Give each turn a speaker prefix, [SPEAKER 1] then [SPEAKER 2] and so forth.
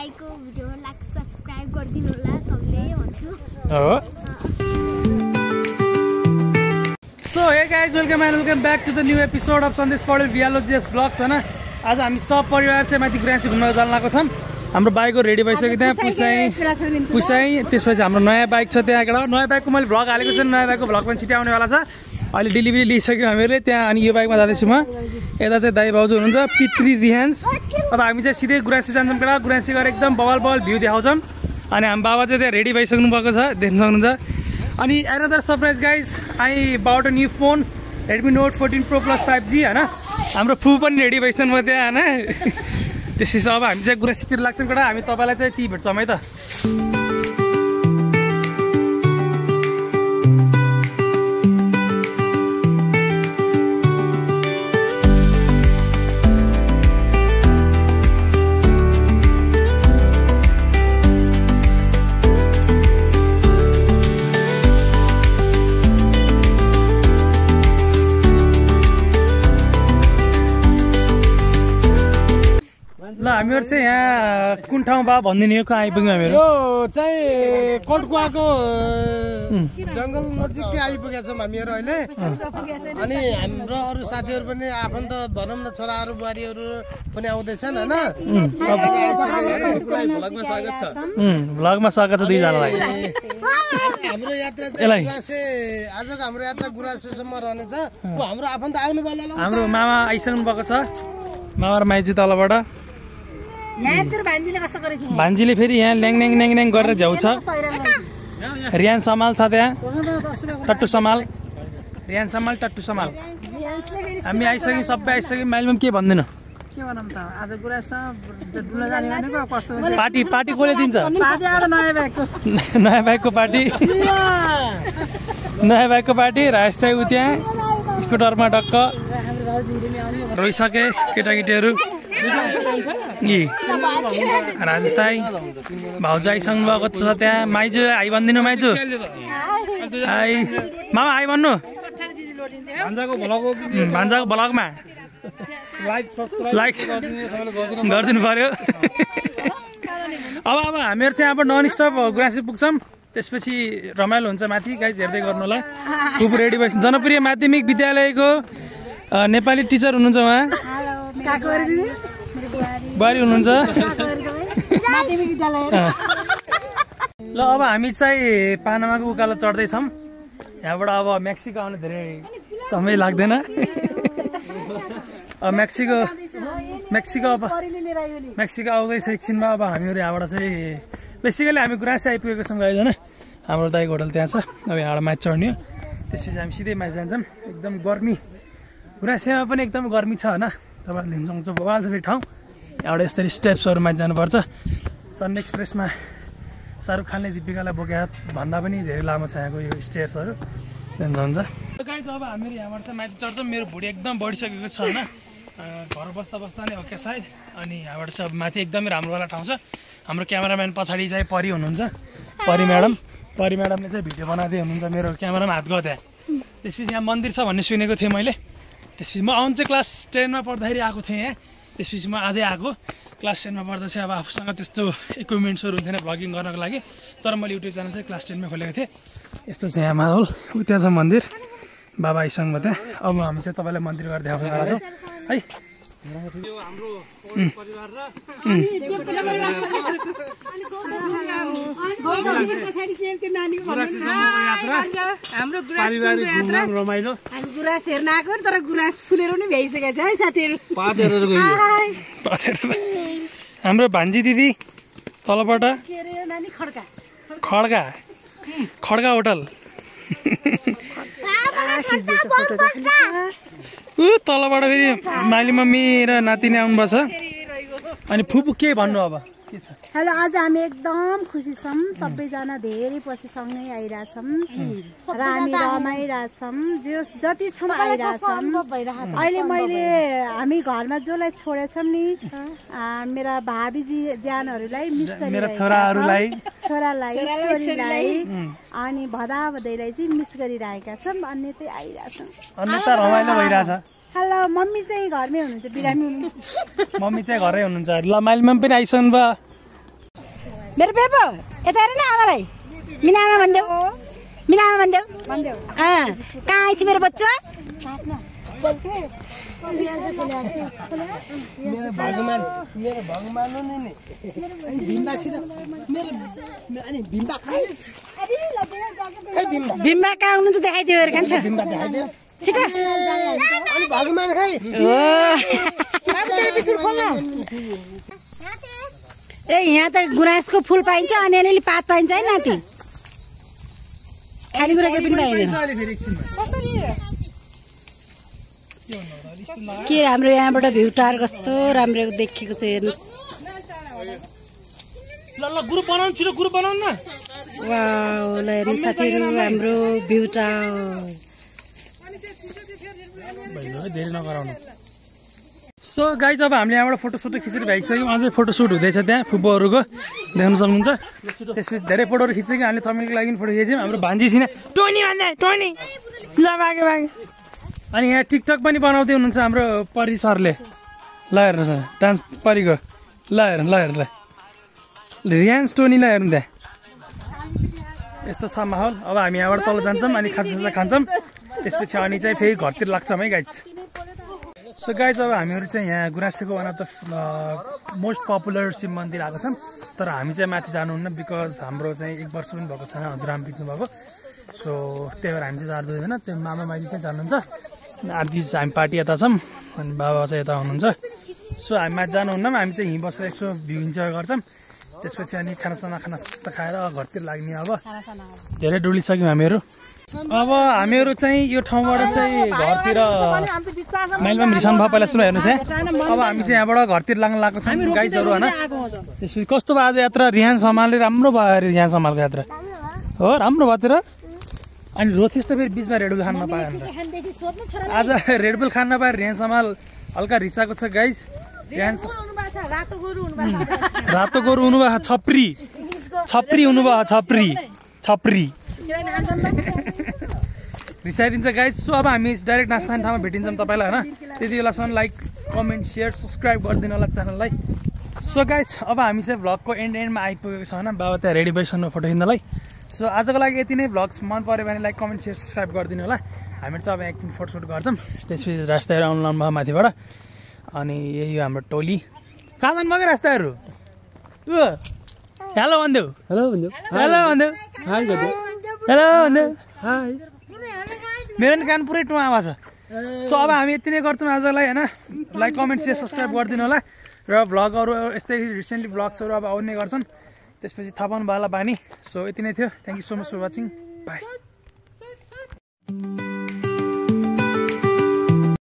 [SPEAKER 1] दाइको भिडियोमा like subscribe गरिदिनु होला सबले भन्छु
[SPEAKER 2] हो so hey guys welcome and welcome back to the new episode of Sandesh Poudel भियालोजिएस blogs हैन आज हामी सब परिवार चाहिँ माथि गुराँसी घुम्न जान लागेको छौं हाम्रो बाइकको रेडी भइसक्यो त्यहाँ पुसाई त्यसपछि हाम्रो नयाँ बाइक छ त्यहाँ एउटा नयाँ बाइकको मैले भ्लग हालेको छु नयाँ बाइकको भ्लग पनि छिटै आउने वाला छ अहिले डेलिभरी लिइसक्यो हामीहरूले त्यहाँ अनि यो बाइकमा जाँदैछु म यता चाहिँ दाइ भाउजू हुनुहुन्छ पितृ रिहान्स अब हामी चाहिँ सिधै गुराँसी जान्छौँ केटा गुराँसी गएर एकदम बवाल भ्यू देखाउँछौँ अनि हाम्रो बाबा चाहिँ त्यहाँ रेडी भइसक्नु भएको छ देख्न सक्नुहुन्छ अनि another surprise guys I bought a new phone Redmi note 14 Pro Plus 5G हैन हाम्रो फु पनि रेडी भइसक्नु भयो त्यहाँ हैन त्यसपछि अब हामी चाहिँ गुराँसीतिर लाग्छौँ केटा हामी तपाईलाई चाहिँ ती भेट्छौँ है त ल हामीहरु चाहिँ यहाँ कुन ठाउँ बा भन्दिने हो कहाँ आइपुग्यौँ हामीहरु
[SPEAKER 3] यो चाहिँ कोटकुवाको जंगल नजिकै आइपुगेका छौँ हामीहरु अहिले अनि हाम्रो अरु साथीहरु पनि आफन्त भनौं न छोराहरु बुहारीहरु पनि आउँदैछन् हैन
[SPEAKER 2] भ्लगमा स्वागत छ भ्लगमा स्वागत छ दुई जनालाई
[SPEAKER 3] हाम्रो यात्रा चाहिँ गुराँसे आजको हाम्रो यात्रा गुराँसेसम्म रहनेछ हाम्रो आफन्त आउनु वाला
[SPEAKER 2] हाम्रो मामा आइसक्नु भएको छ मामा र माइजू तलबाट भान्जीले फेरि यहाँ ल्याङ ल्याङ ल्याङ ल्याङ गरेर झ्याउँछ रियान समाल छ त्यहाँ टट्टु समाल रियान समाल टट्टु समाल हामी आइसक्यौँ सबै आइसक्यौँ माइलमा के भन्दैन पार्टी पार्टी कसले दिन्छ नयाँ बाइकको पार्टी नयाँ बाइकको पार्टी राजस्थान उ त्यहाँ स्कुटरमा डक्क रोइसके केटाकेटीहरू राजस्थान भाउजू आइसक्नु भएको छ त्यहाँ माइजू आइ भनिदिनु माइजू आइ मामा आइ भन्नु भान्जाको भ्लगमा लाइक गरिदिनु पर्यो अब हामीहरू चाहिँ अब नन स्टप गुराँसी पुग्छौँ त्यसपछि रमाइलो हुन्छ माथि गाइज हेर्दै गर्नु होला खुब रेडी भइस जनप्रिय माध्यमिक विद्यालयको नेपाली टिचर हुनुहुन्छ उहाँ बुहारी हुनुहुन्छ ल अब हामी चाहिँ पानामाको उकालो चढ्दैछौँ यहाँबाट अब मेक्सिको आउनु धेरै समय लाग्दैन मेक्सिको आउँदैछ एकछिनमा अब हामीहरू यहाँबाट चाहिँ बेसिकली हामी गुराँसी आइपुगेको छौँ गाइज होइन हाम्रो दाइको होटल त्यहाँ छ अब यहाँबाट माथि चढ्ने हो त्यसपछि हामी सिधै माथि जान्छौँ एकदम गर्मी गुराँसीमा पनि एकदम गर्मी छ होइन तपाईँहरूले हिँड्नु सक्नुहुन्छ बवाल छ फेरि ठाउँ यहाँबाट यसरी स्टेप्सहरू माथि जानुपर्छ चन्ने एक्सप्रेसमा शाहरुख खानले दिपिकालाई बोकेर भन्दा पनि धेरै लामो छ यहाँको यो स्टेयर्सहरू हुन्छ गाइज अब हामीहरू यहाँबाट चाहिँ माथि चढ्छौँ मेरो भुँडी एकदम बढिसकेको छ होइन घर बस्दा बस्दा नै हो क्या सायद अनि यहाँबाट चाहिँ अब माथि एकदमै राम्रोवाला ठाउँ छ हाम्रो क्यामेराम्यान पछाडि चाहिँ परि हुनुहुन्छ परि म्याडमले चाहिँ भिडियो बनाउँदै हुनुहुन्छ मेरो क्यामेरामा हात गयो त्यहाँ त्यसपछि यहाँ मन्दिर छ भन्ने सुनेको थिएँ मैले त्यसपछि म आउनु चाहिँ क्लास 10मा पढ्दाखेरि आएको थिएँ यहाँ त्यसपछि म आजै आएको क्लास 10मा पढ्दा चाहिँ अब आफूसँग त्यस्तो इक्विपमेन्ट्सहरू हुन्थेन भ्लगिङ गर्नको लागि तर मैले युट्युब च्यानल चाहिँ क्लास 10मा खोलेको थिएँ यस्तो चाहिँ यहाँ माहौल उ त्यहाँ छ मन्दिर बाबा आइसँग त्यहाँ अब हामी चाहिँ तपाईँलाई मन्दिर गरेर देखाउने वाला छौँ है
[SPEAKER 3] रमाइलो
[SPEAKER 4] गुराँस हेर्न आएको तर गुराँस फुलेर पनि भ्याइसकेको छ है साथीहरू
[SPEAKER 2] हाम्रो भान्जी दिदी तलबाट खड्का होटल तलबाट फेरि माली मम्मी र नातिनी आउनुभएको छ अनि फुपू के भन्नु अब
[SPEAKER 4] हेलो आज हामी एकदम खुसी छौँ सबैजना धेरै पछि सँगै आइरहेछौँ र हामी रमाइरहेछौँ जति छौँ आइरहेछौँ अहिले मैले हामी घरमा जसलाई छोडेछौँ नि मेरा भाबीजी ज्यानहरूलाई मिस
[SPEAKER 2] गरिरहेका
[SPEAKER 4] छोरीलाई अनि भदाभदैलाई चाहिँ मिस गरिरहेका छौँ अन्यतै आइरहेछौँ
[SPEAKER 2] अन्यता रमाइलो भइरहेछ
[SPEAKER 4] हेलो मम्मी चाहिँ घरमै हुनुहुन्छ बिरामी हुनुहुन्छ
[SPEAKER 2] मम्मी चाहिँ घरै हुनुहुन्छ ल माइलमा पनि आइसक्नु भयो
[SPEAKER 4] मेरो बेबो यता हेर न आमालाई मिनामा भन्देऊ मिनामा भन्देऊ कहाँ आइछ मेरो बच्चा
[SPEAKER 3] मेरो भगवान हो नि बिम्बासित मेरो अनि बिम्बा
[SPEAKER 4] बिम्बा कहाँ हुनुहुन्छ देखाइदियो हेर कान्छ
[SPEAKER 3] बिम्बा देखाइदियो
[SPEAKER 4] छिटो
[SPEAKER 3] अनि भगवान खै
[SPEAKER 4] ए यहाँ त गुराँसको फुल पाइन्छ अनि अलिअलि पात पाइन्छ है नाति खानेकुरा केही पनि पाइँदैन के राम्रो यहाँबाट भ्यू टावर कस्तो राम्रो देखेको छ हेर्नुहोस्
[SPEAKER 2] ल ग्रुप बनाउनु छिटो ग्रुप बनाउनु न
[SPEAKER 4] वाउ ल हेर्नु साथीहरू हाम्रो भ्यू टावर
[SPEAKER 2] धेरै नगराउनु सो गाइज अब हामीले यहाँबाट फोटोसुट खिचेर भइसक्यौँ अझै फोटोसुट हुँदैछ त्यहाँ फुप्पोहरूको देख्न सक्नुहुन्छ त्यसपछि धेरै फोटोहरू खिचेको हामीले थम्बनेलको लागि फोटो खिच्यौँ हाम्रो भान्जी छिना टोनी भन्दा टोनी ल भागे भागे अनि यहाँ टिकटक पनि बनाउँदै हुनुहुन्छ हाम्रो परी सरले ल हेर्नुहोस् डान्स परीको ल हेर्नु रियान्स टोनी ल हेर्नु त्यहाँ यस्तो छ माहौल अब हामी यहाँबाट तल जान्छौँ अनि खाजा खान्छौँ त्यसपछि अनि चाहिँ फेरि घरतिर लाग्छौँ है गाइज सो गाइज अब हामीहरू चाहिँ यहाँ गुराँसेको one of the most popular Shiva मन्दिर आएको छौँ तर हामी चाहिँ माथि जानुहुन्न बिकज हाम्रो चाहिँ 1 वर्ष पनि भएको छैन हजुरआमा बित्नु भएको सो त्यही भएर हामी चाहिँ जाँदैन त्यो मामा माइली चाहिँ जानुहुन्छ आधी हामी पार्टी यता छौँ अनि बाबा चाहिँ यता हुनुहुन्छ सो हामी माथि जानुहुन्न हामी चाहिँ यहीँ बसेर यसो भ्यू इन्जोय गर्छौँ त्यसपछि अनि खानासाना जस्तो खाएर घरतिर लाग्ने अब धेरै डुलिसक्यौँ हामीहरू अब हामीहरू चाहिँ यो ठाउँबाट चाहिँ घरतिर माइलमा पनि रिसाउनु भयो पहिला सुरु हेर्नुहोस् है अब हामी चाहिँ यहाँबाट घरतिर लाग्न लागेको छौँ गाइजहरू होइन त्यसपछि कस्तो भयो आज यात्रा रिहान सम्हालले राम्रो भयो अरे रिहान सम्हालको यात्रा हो राम्रो भयो तिर अनि रोथेस त फेरि बिचमा रेडबुल खान नपायो भनेर आज रेडबुल खान नपाएर रिहान सम्हाल हल्का रिसाएको छ गाइज रातो गोरु हुनुभयो छप्री हुनुभयो छप्री रिसाइदिन्छ गाइज सो अब हामी डाइरेक्ट नास्ता खाने ठाउँमा भेटिन्छौँ तपाईँलाई होइन त्यति बेलासम्म लाइक कमेन्ट सेयर सब्सक्राइब गरिदिनु होला च्यानललाई सो गाइज अब हामी चाहिँ भ्लगको एन्डमा आइपुगेको छ होइन बाबा त्यहाँ रेडी भइसक्नु फोटो खिच्नलाई सो आजको लागि यति नै भ्लग्स मन पऱ्यो भने लाइक कमेन्ट सेयर सब्सक्राइब गरिदिनु होला हामीहरू चाहिँ अब एकछिन फोटोसुट गर्छौँ त्यसपछि रास्ताहरू आउनु लाउनु भयो माथिबाट अनि यही हो हाम्रो टोली कहाँ जानुभएको रास्ताहरू हेलो भन्देऊ मेरो पनि कान पुरै टुवा आवाज छ सो अब हामी यति नै गर्छौँ आजलाई होइन लाइक कमेन्ट सेयर सब्सक्राइब गरिदिनु होला र भ्लगहरू यस्तै रिसेन्टली भ्लग्सहरू अब आउने गर्छन् त्यसपछि थाहा पाउनु भयो होला बानी सो यति नै थियो thank you so much for watching by